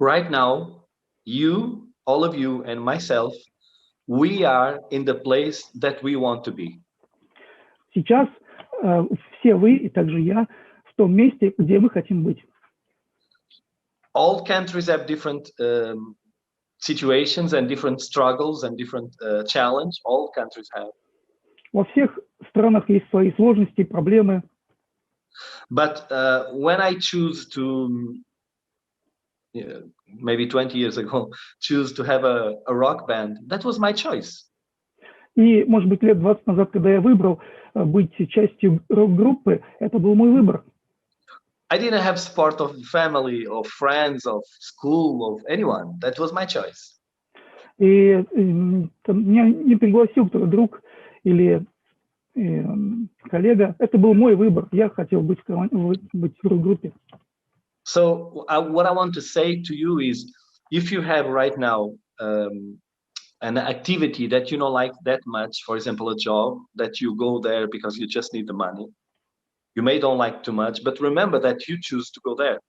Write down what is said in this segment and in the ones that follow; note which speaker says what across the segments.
Speaker 1: Right now, you, all of you and myself, we are in the place that we want to be.
Speaker 2: Сейчас все вы и также я в том месте, где мы хотим быть.
Speaker 1: All countries have different situations and different struggles and different challenge. All countries have.
Speaker 2: Во всех странах есть свои сложности, проблемы.
Speaker 1: But when I choose to, maybe 20 years ago, choose to have a rock band, that was my choice.
Speaker 2: И, может быть, лет 20 назад, когда я выбрал быть частью рок-группы, это был мой выбор.
Speaker 1: I didn't have support of family, of friends, of school, of anyone. That was my choice.
Speaker 2: И меня не пригласил кто-то, друг или коллега. Это был мой выбор. Я хотел быть в рок-группе.
Speaker 1: So what I want to say to you is, if you have right now an activity that you don't like that much, for example, a job that you go there because you just need the money, you may don't like too much, but remember that you choose to go there.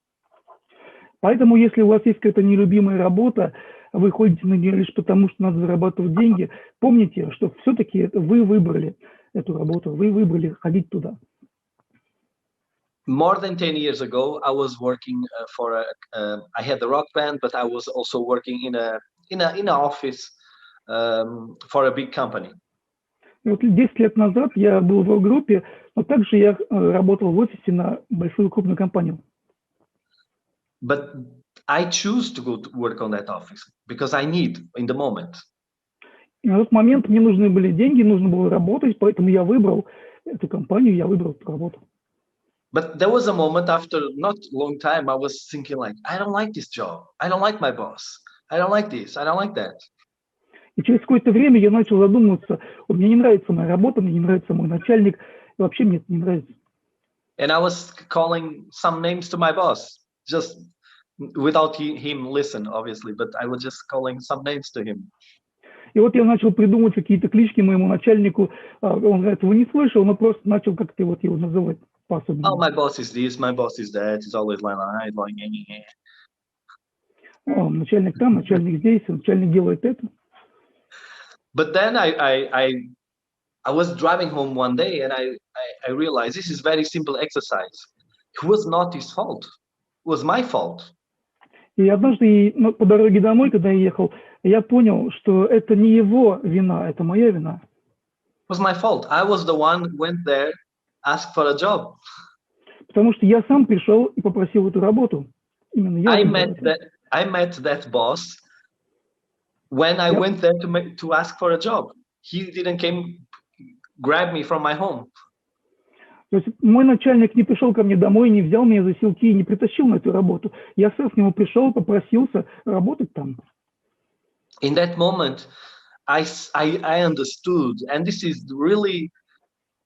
Speaker 2: Поэтому, если у вас есть какая-то нелюбимая работа, вы ходите на нее лишь потому, что надо зарабатывать деньги, помните, что все-таки вы выбрали эту работу, вы выбрали ходить туда.
Speaker 1: More than 10 years ago, I was working I had the rock band, but I was also working in an office for a big company.
Speaker 2: Вот 10 лет назад я был в рок-группе, но также я работал в офисе на большую крупную компанию.
Speaker 1: But I choose to go to work on that office because I need in the moment.
Speaker 2: И на тот момент мне нужны были деньги, нужно было работать, поэтому я выбрал эту компанию, я выбрал эту работу.
Speaker 1: But there was a moment after not long time I was thinking like, I don't like this job. I don't like my boss. I don't like this. I don't like that.
Speaker 2: И через какое-то время я начал задумываться, мне не нравится моя работа, мне не нравится мой начальник, и вообще мне это не нравится.
Speaker 1: And I was calling some names to my boss, just without him listen, obviously, but I was just calling some names to him.
Speaker 2: И вот я начал придумывать какие-то клички моему начальнику, он этого не слышал, но просто начал как-то вот его называть по-особенному.
Speaker 1: Oh, my boss is this, my boss is that, he's always like,
Speaker 2: Начальник там, начальник здесь, начальник делает это.
Speaker 1: But then I was driving home one day and I realized this is very simple exercise. It was not his fault. It was my fault.
Speaker 2: И однажды по дороге домой, когда я ехал, я понял, что это не его вина, это моя вина.
Speaker 1: It was my fault. I was the one who went there, asked for a job.
Speaker 2: Потому что я сам пришел и попросил эту работу. Именно я.
Speaker 1: I met that boss when I went there to ask for a job. He didn't grab me from my home.
Speaker 2: То есть мой начальник не пришел ко мне домой, не взял меня за силки и не притащил на эту работу. Я сам к нему пришел, попросился работать там.
Speaker 1: In that moment, I understood, and this is really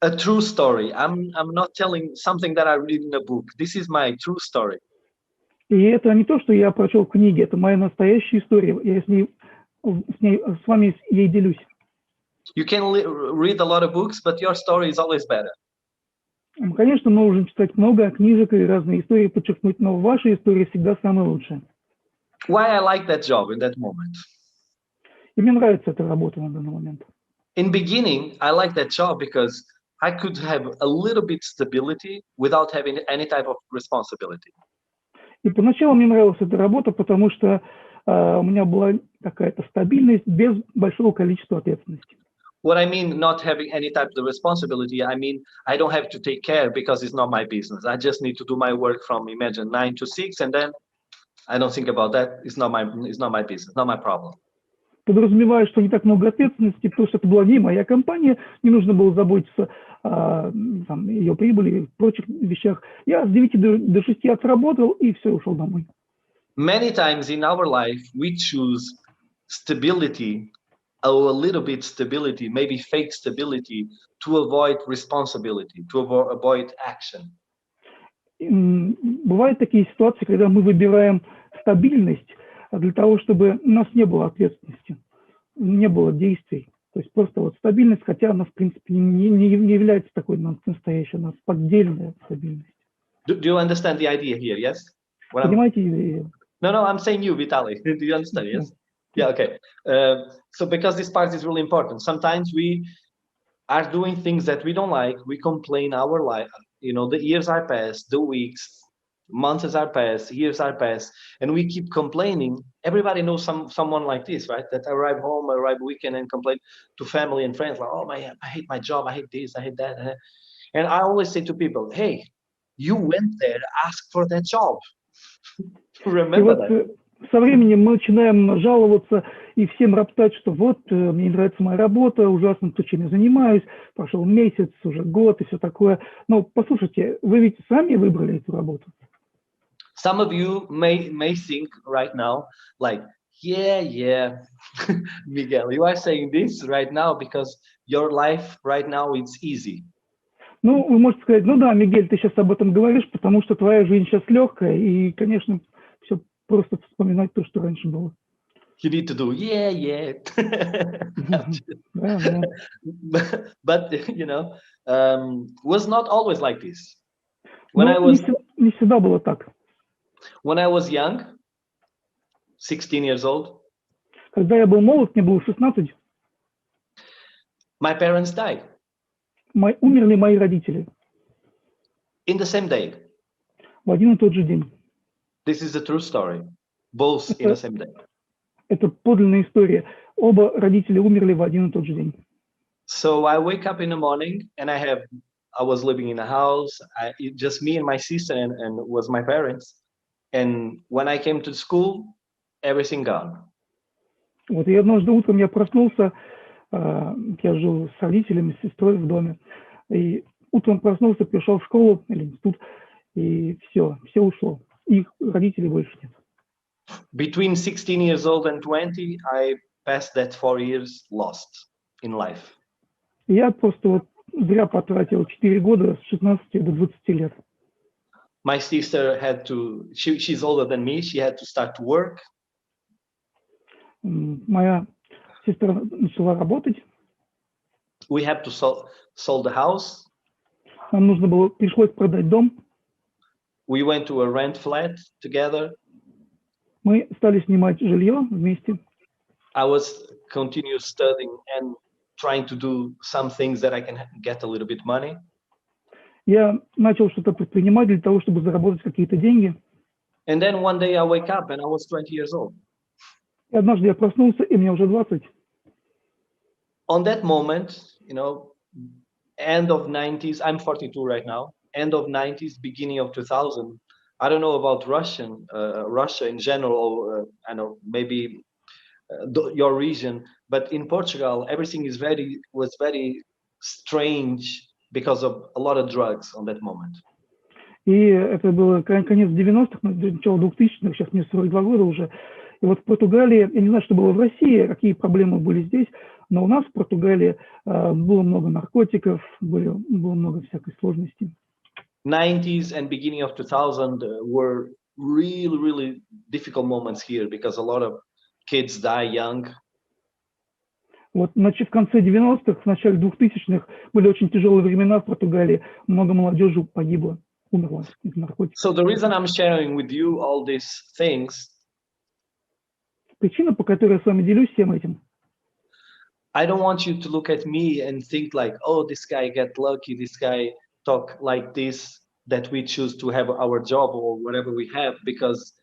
Speaker 1: a true story. I'm not telling something that I read in a book. This is my true story.
Speaker 2: И это не то, что я прочел в книге, это моя настоящая история. Я с вами ей делюсь.
Speaker 1: You can read a lot of books, but your story is always better.
Speaker 2: Конечно, мы можем читать много книжек и разные истории подчеркнуть, но ваша история всегда самая лучшая.
Speaker 1: Why I like that job in that moment?
Speaker 2: И мне нравится эта работа на данный момент.
Speaker 1: In beginning, I like that job because I could have a little bit stability without having any type of responsibility.
Speaker 2: И поначалу мне нравилась эта работа, потому что у меня была какая-то стабильность без большого количества ответственности.
Speaker 1: What I mean not having any type of responsibility, I mean I don't have to take care because it's not my business. I just need to do my work from, imagine, 9 to 6, and then I don't think about that. It's not my business, not my problem.
Speaker 2: Подразумеваю, что не так много ответственности, потому что это была не моя компания, не нужно было заботиться о ее прибыли и прочих вещах. Я с 9 до 6 отработал и все, ушел домой.
Speaker 1: Many times in our life we choose stability, or a little bit stability, maybe fake stability, to avoid responsibility, to avoid action.
Speaker 2: Бывают такие ситуации, когда мы выбираем стабильность для того, чтобы у нас не было ответственности, не было действий. То есть просто вот стабильность, хотя она, в принципе, не является такой настоящей, она поддельная стабильность.
Speaker 1: Do you understand the idea here, yes?
Speaker 2: Понимаете идею?
Speaker 1: No, I'm saying you, Vitaly. Do you understand? Yes. Yeah. Okay. So because this part is really important, sometimes we are doing things that we don't like. We complain our life. You know, the years are past, the weeks, months are past, years are past, and we keep complaining. Everybody knows someone like this, right? That arrive home, arrive weekend, and complain to family and friends like, "Oh my, I hate my job, I hate this, I hate that." And I always say to people, "Hey, you went there, ask for that job."
Speaker 2: И
Speaker 1: Remember
Speaker 2: вот
Speaker 1: that.
Speaker 2: со временем мы начинаем жаловаться и всем роптать, что вот, мне не нравится моя работа, ужасно то, чем я занимаюсь, прошел месяц, уже год и все такое. Но послушайте, вы ведь сами выбрали эту работу.
Speaker 1: Some of you may think right now, like, yeah, Miguel, you are saying this right now because your life right now it's easy.
Speaker 2: Ну, вы можете сказать, ну да, Мигель, ты сейчас об этом говоришь, потому что твоя жизнь сейчас легкая, и, конечно, все просто вспоминать то, что раньше было.
Speaker 1: You need to do, yeah. But you know, was not always like this. When I was
Speaker 2: не всегда было так.
Speaker 1: When I was young, 16 years old,
Speaker 2: когда я был молод, мне было 16,
Speaker 1: my parents died.
Speaker 2: Умерли мои родители.
Speaker 1: In the same day.
Speaker 2: В один и тот же день.
Speaker 1: This is a true story. Both in the same day.
Speaker 2: Это подлинная история. Оба родителя умерли в один и тот же день.
Speaker 1: So I wake up in the morning and I was living in a house, just me and my sister and was my parents. And when I came to school, everything gone.
Speaker 2: Вот, и однажды утром я проснулся, я жил с родителями, с сестрой в доме, и утром проснулся, пришел в школу или институт, и все ушло. Их родителей больше нет.
Speaker 1: Between 16 years old and 20, I passed that 4 years lost in life.
Speaker 2: Я просто вот зря потратил 4 года с 16 до 20 лет.
Speaker 1: My sister had to, she's older than me, she had to start to work.
Speaker 2: Моя сестра начала работать.
Speaker 1: We had to sold the house.
Speaker 2: Нам пришлось продать дом.
Speaker 1: We went to a rent flat together.
Speaker 2: Мы стали снимать жилье вместе.
Speaker 1: I was continue studying and trying to do some things that I can get a little bit money.
Speaker 2: Я начал что-то предпринимать для того, чтобы заработать какие-то деньги.
Speaker 1: And then one day I wake up and I was 20 years old.
Speaker 2: И однажды я проснулся, и мне уже 20.
Speaker 1: On that moment, you know, end of 90s, I'm 42 right now, end of 90s, beginning of 2000. I don't know about Russia in general, or I know maybe your region, but in Portugal, everything was very strange because of a lot of drugs on that moment.
Speaker 2: И это было конец 90-х, начало 2000-х, сейчас мне 42 года уже. И вот в Португалии, я не знаю, что было в России, какие проблемы были здесь, но у нас в Португалии было много наркотиков, было много всякой сложности.
Speaker 1: 90s and beginning of 2000 were really difficult moments here because a lot of kids die young.
Speaker 2: Вот в конце 90-х, в начале 2000-х были очень тяжелые времена в Португалии, много молодежи погибло, умерло из наркотиков.
Speaker 1: So the reason I'm sharing with you all these things.
Speaker 2: Причина, по которой я с вами делюсь всем этим.
Speaker 1: I don't want you to look at me and think like, oh, this guy get lucky, this guy talk like this, that we choose to have our job or whatever we have because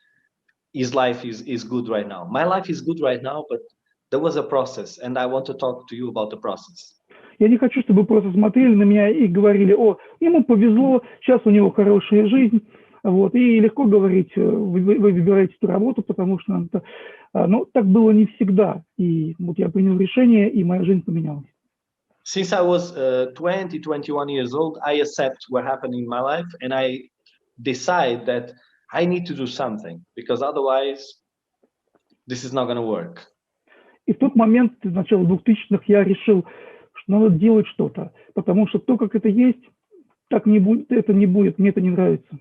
Speaker 1: his life is good right now. My life is good right now, but there was a process, and I want to talk to you about the process.
Speaker 2: Я не хочу, чтобы вы просто смотрели на меня и говорили, о, ему повезло, сейчас у него хорошая жизнь, вот, и легко говорить, вы выбираете эту работу, потому что но так было не всегда, и вот я принял решение, и моя жизнь поменялась.
Speaker 1: Since I was 21 years old, I accept what happened in my life, and I decide that I need to do something, because otherwise this is not going to work.
Speaker 2: И в тот момент, в начале 2000-х, я решил, что надо делать что-то, потому что то, как это есть, так не будет, это не будет, мне это не нравится.